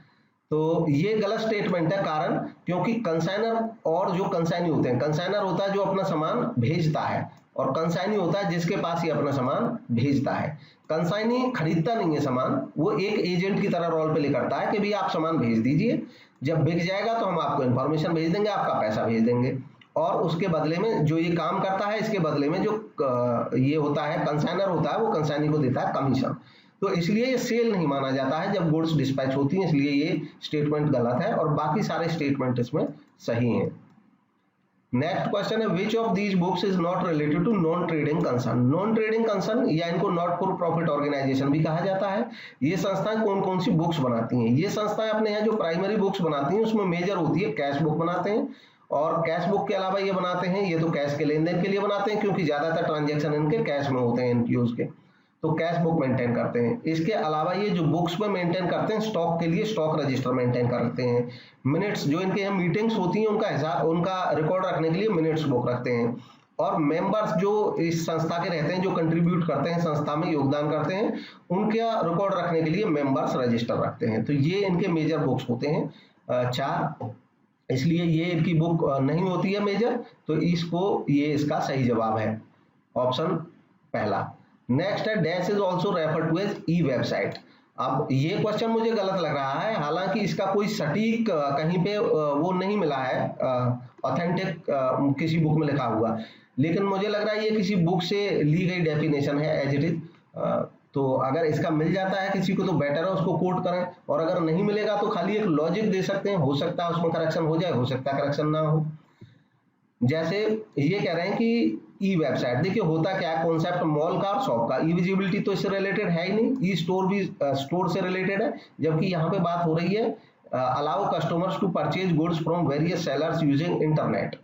तो ये गलत स्टेटमेंट है। कारण, क्योंकि कंसाइनर और जो कंसाइनी होते हैं, कंसाइनर होता है जो अपना सामान भेजता है, और कंसाइनी होता है जिसके पास ये अपना सामान भेजता है। कंसाइनी खरीदता नहीं है सामान, वो एक एजेंट की तरह रोल प्ले करता है कि भी आप सामान भेज दीजिए, जब बिक जाएगा तो हम आपको इन्फॉर्मेशन भेज देंगे, आपका पैसा भेज देंगे, और उसके बदले में जो ये काम करता है, इसके बदले में जो ये होता है कंसाइनर होता है, वो कंसाइनी को देता है कमीशन। तो इसलिए ये सेल नहीं माना जाता है जब गुड्स डिस्पैच होती हैं, इसलिए ये स्टेटमेंट गलत है, और बाकी सारे स्टेटमेंट इसमें सही हैं। नेक्स्ट क्वेश्चन है, which of these books is not related to non trading concern. Non trading concern या इनको नॉट फॉर प्रॉफिट ऑर्गेनाइजेशन भी कहा जाता है। ये संस्थाएं कौन कौन सी बुक्स बनाती हैं? ये संस्थाएं अपने यहाँ जो प्राइमरी बुक्स बनाती हैं उसमें मेजर होती है कैश बुक बनाते हैं, और कैश बुक के अलावा ये बनाते हैं, ये तो कैश के लेन देन के लिए बनाते हैं क्योंकि ज्यादातर ट्रांजेक्शन इनके कैश में होते हैं एनपीओज के, तो कैश बुक मेंटेन करते हैं। इसके अलावा ये जो बुक्स में मेंटेन करते हैं, स्टॉक के लिए स्टॉक रजिस्टर मेंटेन करते हैं। मिनट्स, जो इनके यहाँ मीटिंग्स होती हैं उनका हिसाब, उनका रिकॉर्ड रखने के लिए मिनट्स बुक रखते हैं। और मेंबर्स जो इस संस्था के रहते हैं, जो कंट्रीब्यूट करते हैं, संस्था में योगदान करते हैं, उनका रिकॉर्ड रखने के लिए मेंबर्स रजिस्टर रखते हैं। तो ये इनके मेजर बुक्स होते हैं 4, इसलिए ये इनकी बुक नहीं होती है मेजर, तो इसको, ये इसका सही जवाब है ऑप्शन पहला। नेक्स्ट है dash is also refer to as e website. अब ये क्वेश्चन मुझे गलत लग रहा है, हालांकि इसका कोई सटीक कहीं पे वो नहीं मिला है ऑथेंटिक किसी बुक में लिखा हुआ, लेकिन मुझे लग रहा है ये किसी बुक से ली गई डेफिनेशन है एज इट इज। तो अगर इसका मिल जाता है किसी को तो बेटर है, उसको कोट करें, और अगर नहीं मिलेगा तो खाली एक लॉजिक दे सकते हैं, हो सकता है उसमें करेक्शन हो जाए, हो सकता है करेक्शन ना हो। जैसे ये कह रहे हैं कि ई वेबसाइट, देखिए होता क्या है, कॉन्सेप्ट मॉल का और शॉप का, ई विजिबिलिटी तो इससे रिलेटेड है ही नहीं, ई स्टोर भी स्टोर से रिलेटेड है, जबकि यहाँ पे बात हो रही है allow customers to purchase goods from various sellers using internet.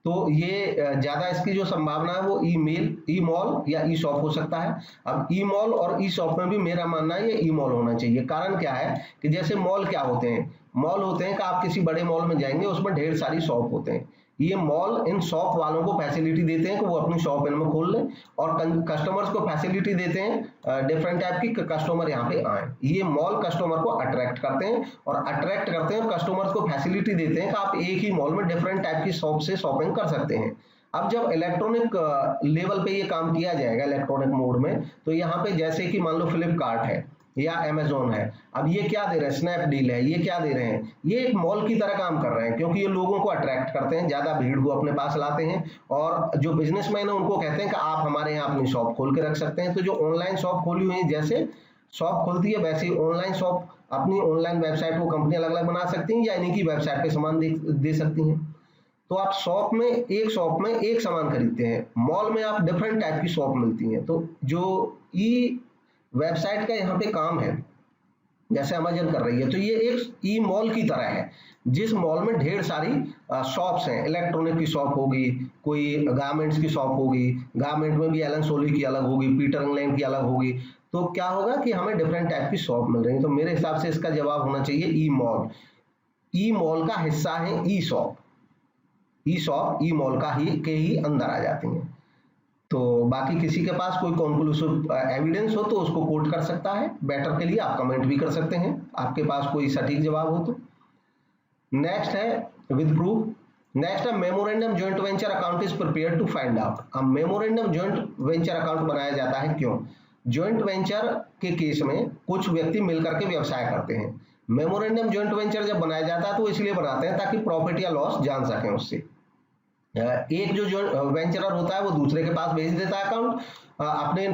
तो ये ज्यादा इसकी जो संभावना है वो ईमेल, ई मॉल या ई शॉप हो सकता है। अब ई मॉल और ई शॉप में भी मेरा मानना है ये ई मॉल होना चाहिए। कारण क्या है कि जैसे मॉल क्या होते हैं, मॉल होते हैं कि आप किसी बड़े मॉल में जाएंगे, उसमें ढेर सारी शॉप होते हैं, ये मॉल इन शॉप वालों को फैसिलिटी देते हैं कि वो अपनी शॉप इनमें खोल लें, और कस्टमर्स को फैसिलिटी देते हैं डिफरेंट टाइप की कस्टमर यहाँ पे आए। ये मॉल कस्टमर को अट्रैक्ट करते हैं और कस्टमर्स को फैसिलिटी देते हैं कि आप एक ही मॉल में डिफरेंट टाइप की शॉप से शॉपिंग कर सकते हैं। अब जब इलेक्ट्रॉनिक लेवल पे ये काम किया जाएगा इलेक्ट्रॉनिक मोड में, तो यहाँ पे जैसे कि मान लो फ्लिपकार्ट है या अमेजोन है, अब ये क्या दे रहे हैं, स्नैपडील है, ये क्या दे रहे हैं, ये एक मॉल की तरह काम कर रहे हैं, क्योंकि ये लोगों को अट्रैक्ट करते हैं, ज्यादा भीड़ को अपने पास लाते हैं, और जो बिजनेसमैन है उनको कहते हैं कि आप हमारे यहाँ अपनी शॉप खोल के रख सकते हैं। तो जो ऑनलाइन शॉप खोली हुई है, जैसे शॉप खुलती है वैसे ही ऑनलाइन शॉप, अपनी ऑनलाइन वेबसाइट को कंपनी अलग अलग बना सकती हैं या इन्हीं की वेबसाइट पे सामान दे सकती हैं। तो आप शॉप में एक सामान खरीदते हैं, मॉल में आप डिफरेंट टाइप की शॉप मिलती हैं। तो जो ई वेबसाइट का यहाँ पे काम है, जैसे अमेजन कर रही है, तो ये एक ई मॉल की तरह है, जिस मॉल में ढेर सारी शॉप्स हैं, इलेक्ट्रॉनिक की शॉप होगी, कोई गारमेंट्स की शॉप होगी, गारमेंट में भी एलन सोली की अलग होगी, पीटर इंग्लैंड की अलग होगी। तो क्या होगा कि हमें डिफरेंट टाइप की शॉप मिल रही है। तो मेरे हिसाब से इसका जवाब होना चाहिए ई मॉल। ई मॉल का हिस्सा है ई शॉप, ई शॉप ई मॉल का ही अंदर आ जाती हैं। तो बाकी किसी के पास कोई कॉन्क्लूसिव एविडेंस हो तो उसको कोट कर सकता है, बेटर के लिए आप कमेंट भी कर सकते हैं, आपके पास कोई सटीक जवाब हो तो। नेक्स्ट है विद प्रूफ। नेक्स्ट है memorandum joint venture account is prepared to find out. अब मेमोरेंडम जॉइंट वेंचर अकाउंट बनाया जाता है क्यों? जॉइंट वेंचर के केस में कुछ व्यक्ति मिलकर के व्यवसाय करते हैं। मेमोरेंडम जॉइंट वेंचर जब बनाया जाता है तो इसलिए बनाते हैं ताकि प्रॉफिट या लॉस जान सकें उससे। एक जो वेंचरर होता है वो दूसरे के पास भेज देता है अकाउंट अपने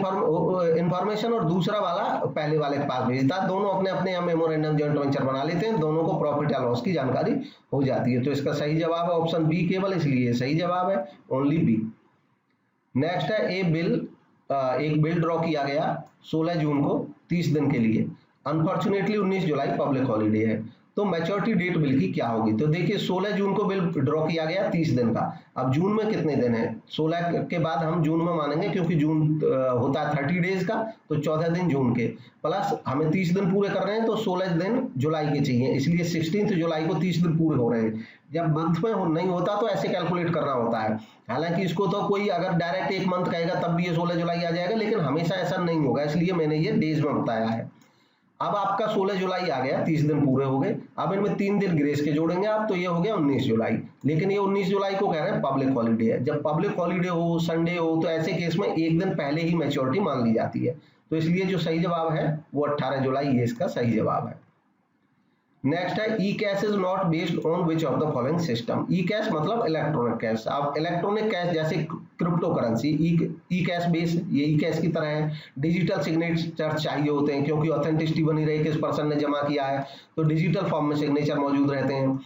इंफॉर्मेशन, और दूसरा वाला पहले वाले के पास भेजता है, दोनों अपने अपने यहाँ मेमोरेंडम जॉइंट वेंचर बना लेते हैं, दोनों को प्रॉफिट या लॉस की जानकारी हो जाती है। तो इसका सही जवाब है ऑप्शन बी केवल, इसलिए सही जवाब है ओनली बी। नेक्स्ट है एक बिल ड्रॉ किया गया 16 जून को 30 दिन के लिए, अनफॉर्चुनेटली 19 जुलाई पब्लिक हॉलीडे है, तो मैच्योरिटी डेट बिल की क्या होगी? तो देखिए 16 जून को बिल ड्रॉ किया गया 30 दिन का, अब जून में कितने दिन है? 16 के बाद हम जून में मानेंगे, क्योंकि जून होता है 30 डेज का, तो 14 दिन जून के प्लस हमें 30 दिन पूरे कर रहे हैं, तो 16 दिन जुलाई के चाहिए, इसलिए 16 जुलाई को 30 दिन पूरे हो रहे हैं। जब मंथ में नहीं होता तो ऐसे कैलकुलेट करना होता है, हालांकि इसको तो कोई अगर डायरेक्ट एक मंथ कहेगा तब भी ये 16 जुलाई आ जाएगा, लेकिन हमेशा ऐसा नहीं होगा, इसलिए मैंने ये डेज में बताया है। अब आपका 16 जुलाई आ गया, 30 दिन पूरे हो गए, अब इनमें 3 दिन ग्रेस के जोड़ेंगे आप, तो ये हो गया 19 जुलाई, लेकिन ये 19 जुलाई को कह रहे हैं पब्लिक हॉलीडे है। जब पब्लिक हॉलीडे हो, संडे हो, तो ऐसे केस में एक दिन पहले ही मैच्योरिटी मान ली जाती है, तो इसलिए जो सही जवाब है वो 18 जुलाई, ये इसका सही जवाब है। नेक्स्ट है e cash is not based on which of the following system. E cash मतलब इलेक्ट्रॉनिक कैश। अब इलेक्ट्रॉनिक कैश जैसे crypto currency, e cash base, ये ई कैश की तरह है। डिजिटल सिग्नेचर चाहिए होते हैं, क्योंकि ऑथेंटिसिटी बनी रही, किस पर्सन ने जमा किया है, तो डिजिटल फॉर्म में सिग्नेचर मौजूद रहते हैं।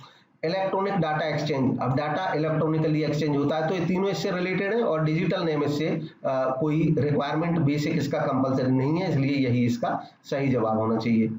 इलेक्ट्रॉनिक डाटा एक्सचेंज, अब डाटा इलेक्ट्रॉनिकली एक्सचेंज होता है, तो ये तीनों इससे रिलेटेड है, और डिजिटल नेम इससे कोई रिक्वायरमेंट बेसिक इसका कंपलसरी नहीं है, इसलिए यही इसका सही जवाब होना चाहिए।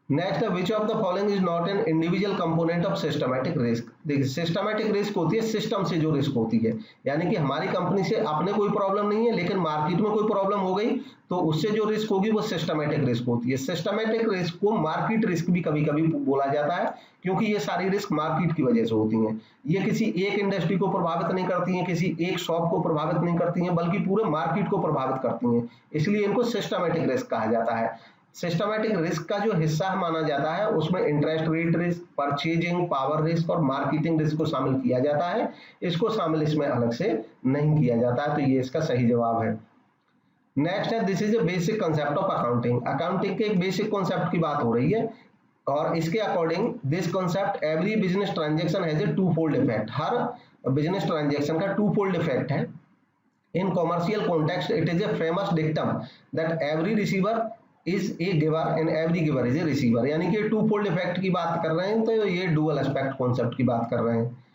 नेक्स्ट है which of the following is not an individual component of systematic risk. देखिए सिस्टमैटिक रिस्क होती है सिस्टम से जो रिस्क होती है, यानी कि हमारी कंपनी से अपने कोई प्रॉब्लम नहीं है, लेकिन मार्केट में कोई प्रॉब्लम हो गई तो उससे जो रिस्क होगी वो सिस्टमैटिक रिस्क होती है। सिस्टमैटिक रिस्क को मार्केट रिस्क भी कभी कभी बोला जाता है, क्योंकि ये सारी रिस्क मार्केट की वजह से होती हैं। ये किसी एक इंडस्ट्री को प्रभावित नहीं करती हैं, किसी एक शॉप को प्रभावित नहीं करती हैं, बल्कि पूरे मार्केट को प्रभावित करती हैं, इसलिए इनको सिस्टमैटिक रिस्क कहा जाता है। सिस्टमैटिक रिस्क का जो हिस्सा माना जाता है उसमें interest rate risk, purchasing power risk और मार्केटिंग रिस्क को शामिल किया जाता है, इसको शामिल इसमें अलग से नहीं किया जाता है, तो ये इसका सही जवाब है। नेक्स्ट है this is a basic concept of accounting. Accounting के एक बेसिक कॉन्सेप्ट की बात हो रही है और इसके according this concept every business transaction has a twofold effect. हर बिजनेस ट्रांजेक्शन का टू फोल्ड इफेक्ट है। In commercial context it is a famous dictum that every receiver is a giver and every giver is a receiver. यानी कि to fold effect की बात कर रहे हैं तो ये डुअल एस्पेक्ट कॉन्सेप्ट की बात कर रहे हैं।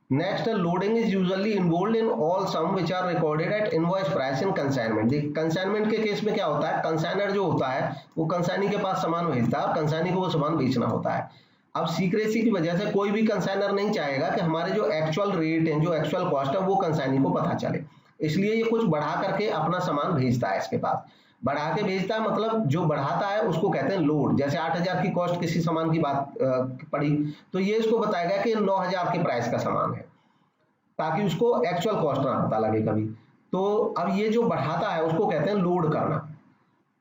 Next loading is usually involved in all sum which are recorded at invoice price in consignment. देखिए कंसाइनमेंट के केस में क्या होता है, कंसाइनर जो होता है वो कंसाइनी के पास सामान भेजता है और कंसाइनी को वो सामान बेचना होता है। अब सीक्रेसी की वजह से कोई भी कंसाइनर नहीं चाहेगा कि हमारे जो एक्चुअल रेट है, जो एक्चुअल कॉस्ट है वो कंसाइनी को पता चले, इसलिए ये कुछ बढ़ा करके अपना सामान भेजता है। इसके पास बढ़ा के भेजता है मतलब जो बढ़ाता है उसको कहते हैं लोड। जैसे 8,000 की कॉस्ट किसी सामान की बात पड़ी तो ये इसको बताएगा कि 9,000 के प्राइस का सामान है, ताकि उसको एक्चुअल कॉस्ट ना पता लगे कभी। तो अब ये जो बढ़ाता है उसको कहते हैं लोड करना।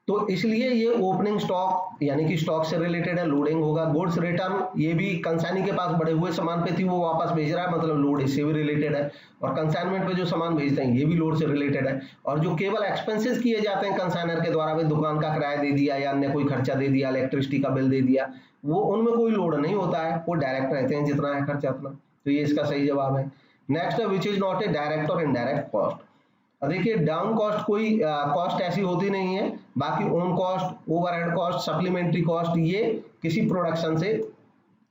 तो इसलिए ये ओपनिंग स्टॉक यानी कि स्टॉक से रिलेटेड है, लोडिंग होगा। गुड्स रिटर्न, ये भी कंसाइनी के पास बढ़े हुए सामान पे थी वो वापस भेज रहा है, मतलब लोड इससे भी रिलेटेड है। और कंसाइनमेंट पे जो सामान भेजते हैं ये भी लोड से रिलेटेड है। और जो केवल एक्सपेंसेस किए जाते हैं कंसाइनर के द्वारा, भाई दुकान का किराया दे दिया या अन्य कोई खर्चा दे दिया, इलेक्ट्रिसिटी का बिल दे दिया, वो उनमें कोई लोड नहीं होता है, वो डायरेक्ट रहते हैं, जितना है खर्चा उतना। तो ये इसका सही जवाब है। नेक्स्ट है which is not a direct और इनडायरेक्ट कॉस्ट। देखिए डाउन कॉस्ट कोई कॉस्ट ऐसी होती नहीं है, बाकी own cost, overhead cost, supplementary cost ये किसी प्रोडक्शन से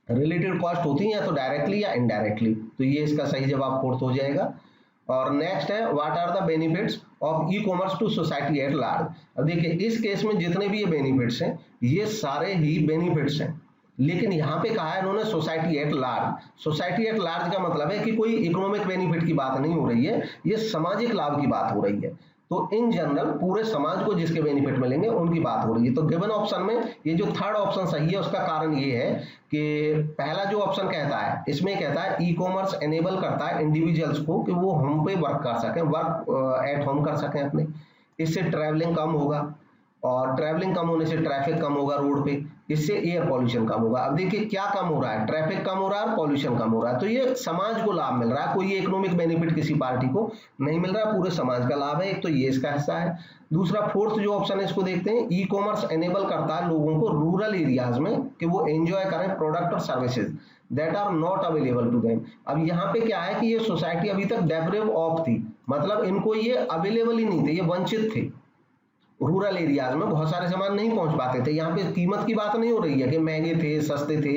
रिलेटेड कॉस्ट होती है, या तो डायरेक्टली या इनडायरेक्टली। तो ये इसका सही जवाब फोर्थ हो जाएगा। और नेक्स्ट है what are the benefits of e commerce to society at large. अब देखिए इस केस में जितने भी ये बेनिफिट्स हैं ये सारे ही बेनिफिट्स हैं, लेकिन यहाँ पे कहा है इन्होंने society at large. Society at large का मतलब है कि कोई इकोनॉमिक बेनिफिट की बात नहीं हो रही है, ये सामाजिक लाभ की बात हो रही है। तो इन जनरल पूरे समाज को जिसके बेनिफिट मिलेंगे उनकी बात हो रही है। तो गिवन ऑप्शन में ये जो थर्ड ऑप्शन सही है उसका कारण ये है कि पहला जो ऑप्शन कहता है इसमें कहता है ई कॉमर्स एनेबल करता है इंडिविजुअल्स को कि वो होम पे वर्क कर सकें, वर्क एट होम कर सकें अपने। इससे ट्रैवलिंग कम होगा और ट्रैवलिंग कम होने से ट्रैफिक कम होगा रोड पे, इससे एयर पॉल्यूशन कम होगा। अब देखिए क्या कम हो रहा है, ट्रैफिक कम हो रहा है और पॉल्यूशन कम हो रहा है। तो ये समाज को लाभ मिल रहा है, कोई इकोनॉमिक बेनिफिट किसी पार्टी को नहीं मिल रहा है, पूरे समाज का लाभ है। एक तो ये इसका हिस्सा है। दूसरा फोर्थ जो ऑप्शन है इसको देखते हैं, ई कॉमर्स एनेबल करता है लोगों को रूरल एरियाज में कि वो एंजॉय करें प्रोडक्ट और services that are not available to them. अब यहाँ पे क्या है कि ये सोसाइटी अभी तक डेप्रेव ऑफ थी, मतलब इनको ये अवेलेबल ही नहीं थे, ये वंचित थे। रूरल एरियाज में बहुत सारे सामान नहीं पहुंच पाते थे। यहाँ पे कीमत की बात नहीं हो रही है कि महंगे थे सस्ते थे,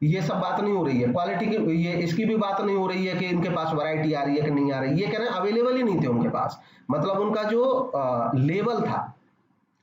ये सब बात नहीं हो रही है। क्वालिटी की ये इसकी भी बात नहीं हो रही है कि इनके पास वैरायटी आ रही है कि नहीं आ रही है। ये कह रहे हैं अवेलेबल ही नहीं थे उनके पास, मतलब उनका जो लेवल था,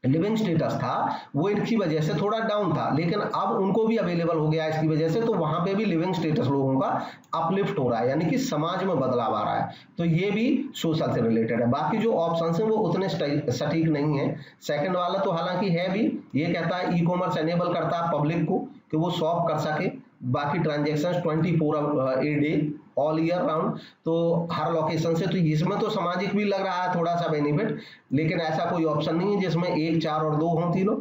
लिविंग स्टेटस था, वो इनकी वजह से थोड़ा डाउन था, लेकिन अब उनको भी अवेलेबल हो गया इसकी वजह से। तो वहां पे भी लिविंग स्टेटस लोगों का अपलिफ्ट हो रहा है, यानी कि समाज में बदलाव आ रहा है। तो ये भी सोशल से रिलेटेड है। बाकी जो ऑप्शन है वो उतने सटीक नहीं है। सेकंड वाला तो हालांकि है भी, ये कहता है ई कॉमर्स एनेबल करता है पब्लिक को कि वो शॉप कर सके, बाकी transaction 24 a day all year round, तो हर लोकेशन से। तो इसमें तो सामाजिक भी लग रहा है थोड़ा सा बेनिफिट, लेकिन ऐसा कोई ऑप्शन नहीं है जिसमें 1, 4 और 2 हों तीनों।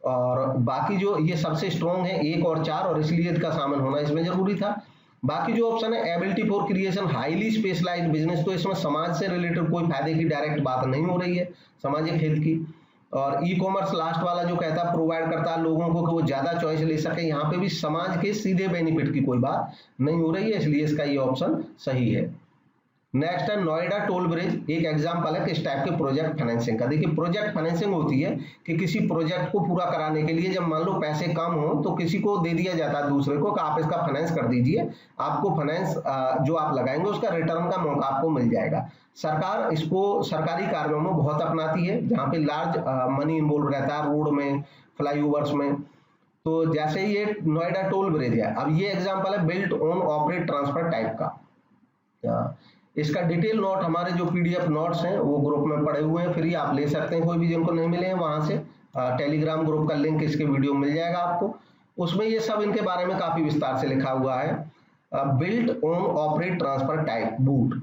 और बाकी जो ये सबसे स्ट्रॉन्ग है 1 और 4, और इसलिए इसका शामिल होना इसमें जरूरी था। बाकी जो ऑप्शन है ability for creation highly specialized business, तो इसमें समाज से रिलेटेड कोई फायदे की डायरेक्ट बात नहीं हो रही है, सामाजिक हित की। और ई कॉमर्स लास्ट वाला जो कहता है प्रोवाइड करता है लोगों को कि वो ज्यादा चॉइस ले सके, यहाँ पे भी समाज के सीधे बेनिफिट की कोई बात नहीं हो रही है, इसलिए इसका ये ऑप्शन सही है। नेक्स्ट है नोएडा टोल ब्रिज, एक एग्जांपल है किस टाइप के प्रोजेक्ट फाइनेंसिंग का। देखिए प्रोजेक्ट फाइनेंसिंग होती है कि किसी प्रोजेक्ट को पूरा कराने के लिए जब मान लो पैसे कम हो तो किसी को दे दिया जाता है दूसरे को कि आप इसका फाइनेंस कर दीजिए, आपको फाइनेंस जो आप लगाएंगे उसका रिटर्न का मौका आपको मिल जाएगा। सरकार इसको सरकारी कार्यों में बहुत अपनाती है जहाँ पे लार्ज मनी इन्वॉल्व रहता है, रोड में, फ्लाईओवर्स में। तो जैसे ये नोएडा टोल ब्रिज है, अब ये एग्जाम्पल है built on operate transfer type का। इसका डिटेल नोट हमारे जो पीडीएफ नोट्स हैं वो ग्रुप में पड़े हुए हैं, फ्री आप ले सकते हैं, कोई भी जिनको नहीं मिले हैं वहां से टेलीग्राम ग्रुप का लिंक इसके वीडियो मिल जाएगा आपको। उसमें ये सब इनके बारे में काफी विस्तार से लिखा हुआ है। Built on operate transfer type boot,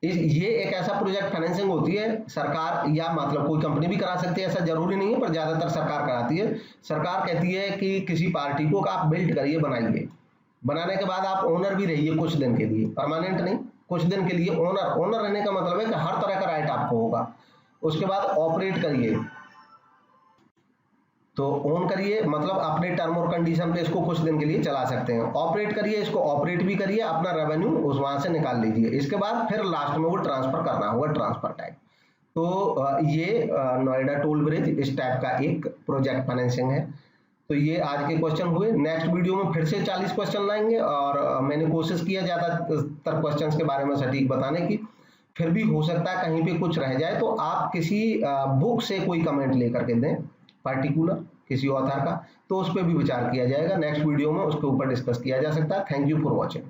ये एक ऐसा प्रोजेक्ट फाइनेंसिंग होती है, सरकार या मतलब कोई कंपनी भी करा सकती है, ऐसा जरूरी नहीं है, पर ज्यादातर सरकार कराती है। सरकार कहती है कि किसी पार्टी को आप बिल्ड करिए, बनाइए, बनाने के बाद आप ओनर भी रहिए कुछ दिन के लिए, परमानेंट नहीं, कुछ दिन के लिए ओनर रहने का मतलब है कि हर तरह का राइट आपको होगा। उसके बाद ऑपरेट करिए, तो ऑन करिए मतलब अपने टर्म और कंडीशन पे इसको कुछ दिन के लिए चला सकते हैं। ऑपरेट करिए, इसको ऑपरेट भी करिए, अपना रेवेन्यू उस वहां से निकाल लीजिए। इसके बाद फिर लास्ट में वो ट्रांसफर करना होगा, ट्रांसफर टाइप। तो ये नोएडा टोल ब्रिज इस टाइप का एक प्रोजेक्ट फाइनेंसिंग है। तो ये आज के क्वेश्चन हुए। नेक्स्ट वीडियो में फिर से 40 क्वेश्चन लाएंगे और मैंने कोशिश किया ज्यादातर क्वेश्चंस के बारे में सटीक बताने की। फिर भी हो सकता है कहीं पे कुछ रह जाए, तो आप किसी बुक से कोई कमेंट लेकर के दें पार्टिकुलर किसी ऑथर का, तो उस पर भी विचार किया जाएगा। नेक्स्ट वीडियो में उसके ऊपर डिस्कस किया जा सकता है। Thank you for watching.